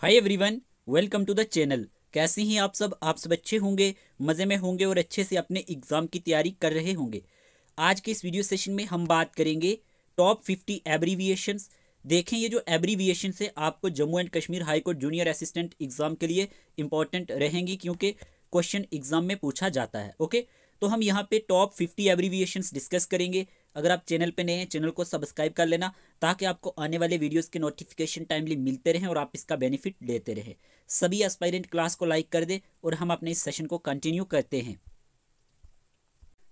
Hi everyone, welcome to the channel. कैसे हैं आप सब अच्छे होंगे, मज़े में होंगे और अच्छे से अपने एग्ज़ाम की तैयारी कर रहे होंगे। आज के इस वीडियो सेशन में हम बात करेंगे टॉप 50 एब्रीविएशंस। देखें, ये जो एब्रीविएशन है आपको Jammu and Kashmir high court junior assistant exam के लिए इंपॉर्टेंट रहेंगी, क्योंकि क्वेश्चन एग्ज़ाम में पूछा जाता है। ओके, तो हम यहाँ पे टॉप 50 एब्रीविएशंस डिस्कस करेंगे। अगर आप चैनल पे नए हैं, चैनल को सब्सक्राइब कर लेना ताकि आपको आने वाले वीडियोस के नोटिफिकेशन टाइमली मिलते रहें और आप इसका बेनिफिट लेते रहें। सभी एस्पायरेंट क्लास को लाइक कर दे और हम अपने इस सेशन को कंटिन्यू करते हैं।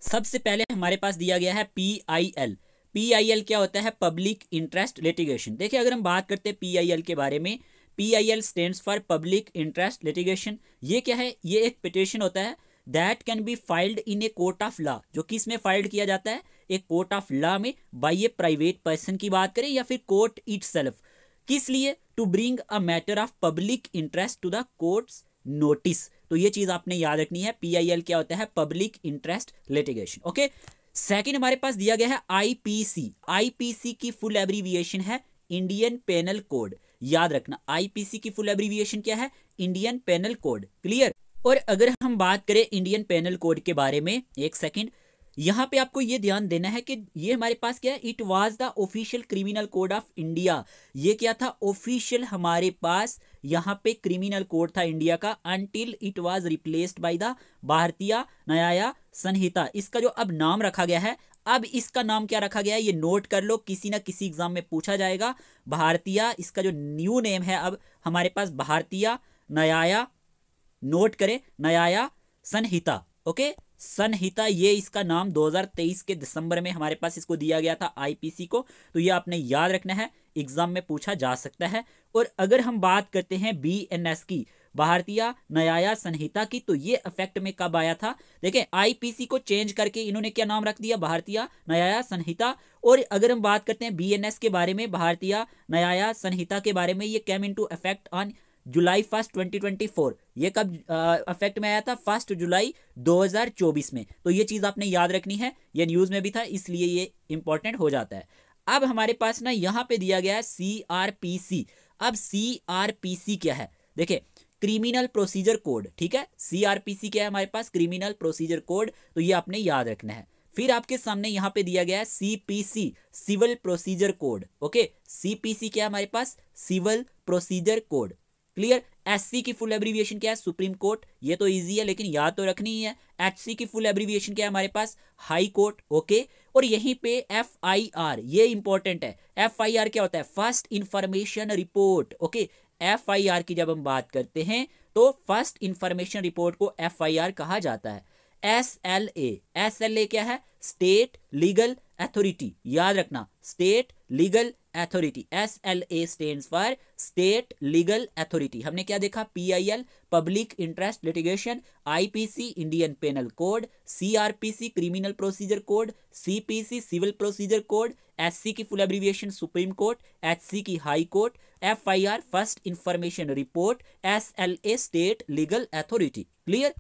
सबसे पहले हमारे पास दिया गया है PIL। PIL क्या होता है? Public interest litigation. देखिए, अगर हम बात करते हैं PIL के बारे में, PIL stands for public interest litigation. ये क्या है? ये एक पिटिशन होता है that can be filed in a court of law, जो कि इसमें फाइल्ड किया जाता है एक कोर्ट ऑफ लॉ में बाय ए प्राइवेट पर्सन की बात करें या फिर कोर्ट इटसेल्फ। किस लिए? To bring a matter of public interest to the court's notice. तो ये चीज आपने याद रखनी है। PIL क्या होता है? Public interest litigation. Okay, second हमारे पास दिया गया है IPC। IPC की फुल एब्रीविएशन है इंडियन पेनल कोड। याद रखना, IPC की फुल एब्रीविएशन क्या है? Indian penal code. क्लियर? और अगर हम बात करें इंडियन पेनल कोड के बारे में, एक सेकंड, यहां पे आपको ये ध्यान देना है कि ये हमारे पास क्या है? It was the official criminal code of India. ये क्या था? ऑफिशियल हमारे पास यहाँ पे क्रिमिनल कोड था इंडिया का, until it was replaced by the भारतीय न्याय संहिता। इसका जो अब नाम रखा गया है, अब इसका नाम क्या रखा गया है ये नोट कर लो, किसी ना किसी एग्जाम में पूछा जाएगा। भारतीय, इसका जो न्यू नेम है अब हमारे पास भारतीय न्याय, नोट करें, न्याय संहिता। ओके, संहिता, ये इसका नाम 2023 के दिसंबर में हमारे पास इसको दिया गया था IPC को। तो ये आपने याद रखना है, एग्जाम में पूछा जा सकता है। और अगर हम बात करते हैं BNS की, भारतीय न्याय संहिता की, तो ये इफेक्ट में कब आया था? देखें, IPC को चेंज करके इन्होंने क्या नाम रख दिया? भारतीय न्याय संहिता। और अगर हम बात करते हैं BNS के बारे में, भारतीय न्याय संहिता के बारे में, ये came into effect on July 1 2024। ये कब अफेक्ट में आया था? 1 जुलाई 2024 में। तो ये चीज आपने याद रखनी है, ये न्यूज में भी था, इसलिए ये इंपॉर्टेंट हो जाता है। अब हमारे पास ना यहाँ पे दिया गया है CRPC। अब CRPC क्या है? देखिए, क्रिमिनल प्रोसीजर कोड। ठीक है, CRPC क्या है हमारे पास? Criminal procedure code. तो ये आपने याद रखना है। फिर आपके सामने यहाँ पे दिया गया है CPC, civil procedure code. Okay, CPC क्या है हमारे पास? Civil procedure code. Clear? SC की फुल एब्रीविएशन क्या है? Supreme court. ये तो इजी है, लेकिन याद तो रखनी ही है। HC की फुल एब्रीविएशन क्या है हमारे पास? High court. ओके, और यहीं पे FIR, ये इंपॉर्टेंट है। FIR क्या होता है? First information report. Okay, FIR की जब हम बात करते हैं तो फर्स्ट इंफॉर्मेशन रिपोर्ट को FIR कहा जाता है। SLA क्या है? State legal authority. याद रखना, state legal authority. SLA stands for state legal authority. हमने क्या देखा? PIL public interest litigation, IPC Indian penal code, CRPC criminal procedure code, CPC civil procedure code, SC की full abbreviation supreme court, HC की high court, FIR first information report, SLA state legal authority. Clear?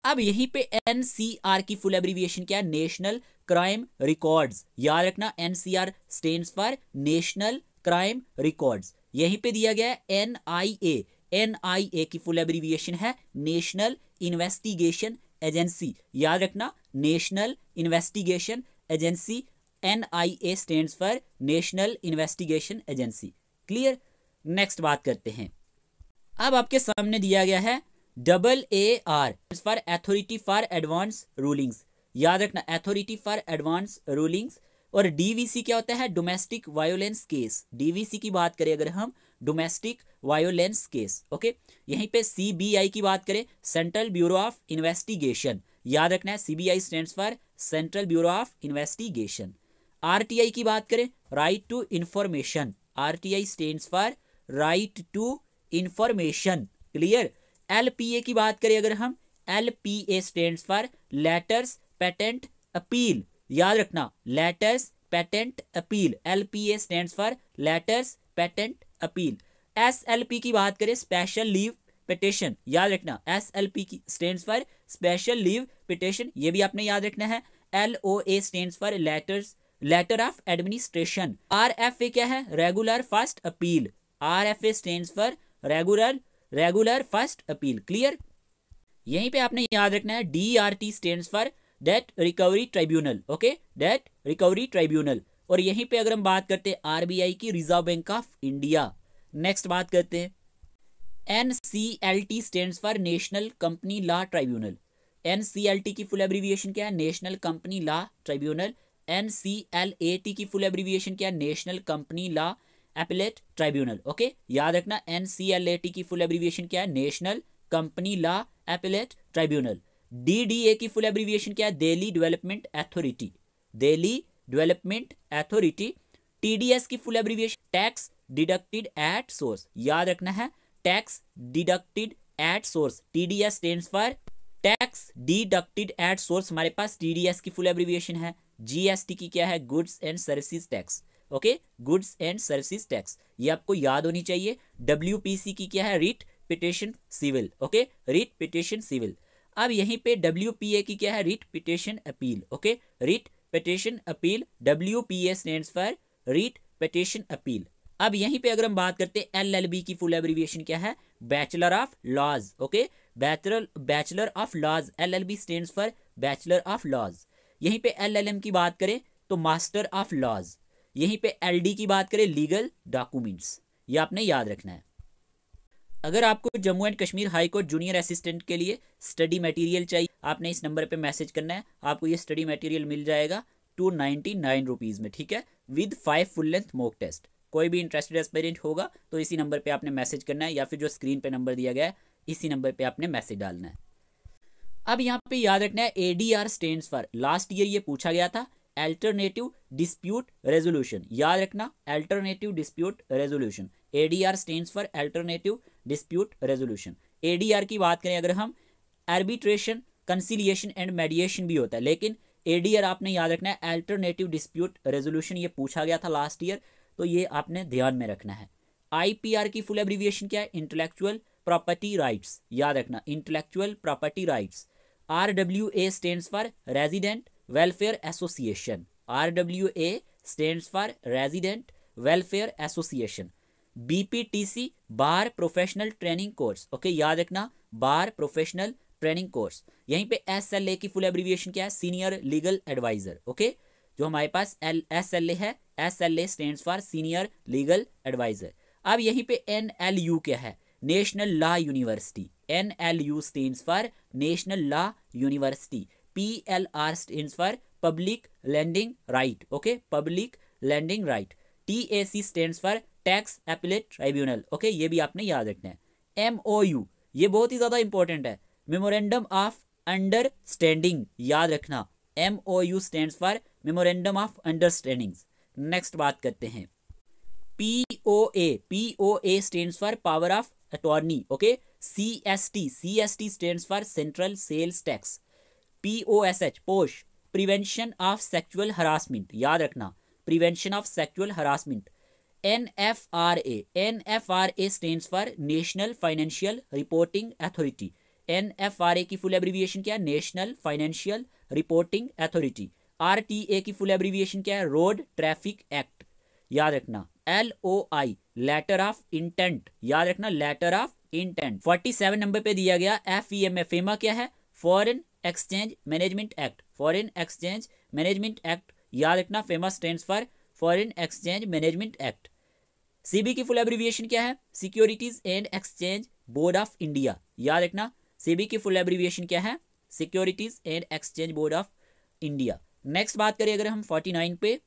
अब यहीं पे NCR की full abbreviation क्या है? National crime records. याद रखना, NCR stands for national crime records. यहीं पे दिया गया है NIA। NIA की फुल एब्रीविएशन है नेशनल इन्वेस्टिगेशन एजेंसी। याद रखना, national investigation agency. NIA stands for national investigation agency. Clear? Next बात करते हैं। अब आपके सामने दिया गया है AAR for authority for advance rulings. याद रखना, अथॉरिटी फॉर एडवांस रूलिंग्स। और DVC क्या होता है? Domestic violence case. DVC की बात करें अगर हम, डोमेस्टिक वायोलेंस केस। ओके, यहीं पे CBI की बात करें, सेंट्रल ब्यूरो ऑफ इन्वेस्टिगेशन। याद रखना है, CBI stands for central bureau of investigation. RTI की बात करें, right to information. RTI stands for right to information. Clear? LPA की बात करें अगर हम, LPA stands for letters patent appeal. याद रखना, letters patent appeal. LPA stands for letters patent appeal. SLP की बात करें, स्पेशल लीव पिटिशन। याद रखना, SLP की stands for special leave petition. ये भी आपने याद रखना है। LOA stands for letter of administration. RFA क्या है? Regular first appeal. RFA stands for regular first appeal. Clear. यहीं पे आपने याद रखना है DRT stands for debt recovery tribunal. Okay, debt recovery tribunal. और यहीं पे अगर हम बात करते हैं RBI की, reserve bank of India. Next बात करते हैं NCLT stands for national company law tribunal. NCLT की फुल एब्रीविएशन क्या है? National company law tribunal. NCLAT की फुल एब्रीविएशन क्या है? National company law appellate tribunal. Okay, याद रखना NCLAT की फुल एब्रीविएशन क्या है? National company law appellate tribunal. DDA की फुल एब्रीविएशन क्या है? Delhi development authority. Delhi development authority. TDS की full abbreviation tax deducted at source. याद रखना है tax deducted at source. TDS stands for tax deducted at source. हमारे पास TDS की फुल एब्रीविएशन है। GST की क्या है? Goods and services tax. Okay, goods and services tax, ये आपको याद होनी चाहिए। WPC की क्या है? Writ petition civil. Okay, writ petition civil. अब यहीं पे WPA की क्या है? Writ petition appeal. Okay, writ petition appeal. WPA stands for writ petition appeal. अब यहीं पे अगर हम बात करते हैं LLB की फुल एब्रीविएशन क्या है? Bachelor of laws. Okay, bachelor of laws. LLB stands for bachelor of laws. यहीं पे LLM की बात करें तो मास्टर ऑफ लॉज। यहीं पे LD की बात करें लीगल डॉक्यूमेंट्स। ये आपने याद रखना है। अगर आपको Jammu and Kashmir high court junior assistant के लिए स्टडी मटेरियल चाहिए, आपने इस नंबर पे मैसेज करना है। आपको ये स्टडी मटेरियल मिल जाएगा 299 रुपीज़ में, ठीक है, with 5 full length mock test. कोई भी इंटरेस्टेड एस्पिरेंट होगा तो इसी नंबर पे आपने मैसेज करना है, या फिर जो स्क्रीन पे नंबर दिया गया है इसी नंबर पे आपने मैसेज डालना है। अब यहाँ पे याद रखना है ADR stands for, last year ये पूछा गया था, अल्टरनेटिव डिस्प्यूट रेजोल्यूशन। याद रखना alternative dispute resolution. ADR stands for alternative dispute resolution. ADR की बात करें अगर हम, आर्बिट्रेशन, कंसिलिएशन एंड मेडिएशन भी होता है, लेकिन ADR आपने याद रखना है अल्टरनेटिव डिस्प्यूट रेजोल्यूशन। ये पूछा गया था लास्ट ईयर, तो ये आपने ध्यान में रखना है। IPR की फुल एब्रीविएशन क्या है? Intellectual property rights. याद रखना intellectual property rights. RWA stands for resident welfare association. RWA stands for resident welfare association. BPTC bar professional training course. Okay, याद रखना बार प्रोफेशनल ट्रेनिंग कोर्स। यहीं पे SLA की फुल एब्रीविएशन क्या है? Senior legal adviser. ओके, जो हमारे पास SLA है, SLA stands for senior legal adviser. अब यहीं पे NLU क्या है? National law university. NLU stands for national law university. PLR stands for public landing right. Okay, public landing right. TAC stands for tax appellate tribunal. Okay, ये भी आपने याद रखना है। MOU ये बहुत ही ज्यादा इंपॉर्टेंट है, मेमोरेंडम ऑफ अंडरस्टैंडिंग। याद रखना MOU stands for memorandum of understanding. Next बात करते हैं POA stands for power of attorney. Okay, CST stands for central sales tax. POSH prevention of sexual harassment. याद रखना prevention of sexual harassment. NFRA stands for national financial reporting authority. NFRA की full abbreviation क्या है? National financial reporting authority. RTA की full abbreviation क्या है? Road traffic act. याद रखना LOI लेटर ऑफ इंटेंट। याद रखना लेटर ऑफ इंटेंट। 47 नंबर पे दिया गया FEMA। FEMA क्या है? Foreign exchange management act. Foreign exchange management act. याद रखना FEMA stands for foreign exchange management act. CB की फुल एब्रीविएशन क्या है? Securities and exchange board of India. याद रखना CB की फुल एब्रीविएशन क्या है? Securities and exchange board of India. Next बात करें अगर हम 49 पे,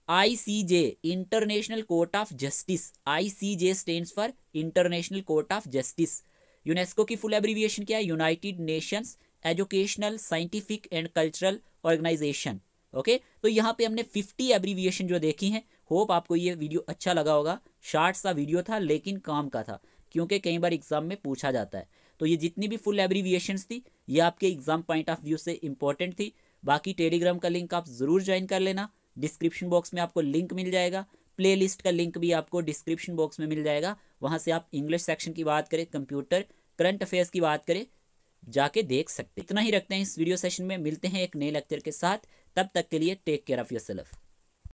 ICJ international court of justice. ICJ stands for international court of justice. UNESCO की फुल एब्रीविएशन क्या है? United nations educational scientific and cultural organisation. Okay, तो यहाँ पे हमने 50 एब्रीविएशन जो देखी हैं। होप आपको ये वीडियो अच्छा लगा होगा। शार्ट सा वीडियो था लेकिन काम का था, क्योंकि कई बार एग्जाम में पूछा जाता है। तो ये जितनी भी फुल एब्रीविएशंस थी ये आपके एग्जाम पॉइंट ऑफ व्यू से इंपॉर्टेंट थी। बाकी टेलीग्राम का लिंक आप ज़रूर ज्वाइन कर लेना, डिस्क्रिप्शन बॉक्स में आपको लिंक मिल जाएगा। प्लेलिस्ट का लिंक भी आपको डिस्क्रिप्शन बॉक्स में मिल जाएगा। वहाँ से आप इंग्लिश सेक्शन की बात करें, कंप्यूटर, करंट अफेयर्स की बात करें, जाके देख सकते। इतना ही रखते हैं इस वीडियो सेशन में। मिलते हैं एक नए लेक्चर के साथ, तब तक के लिए टेक केयर ऑफ़ योरसेल्फ।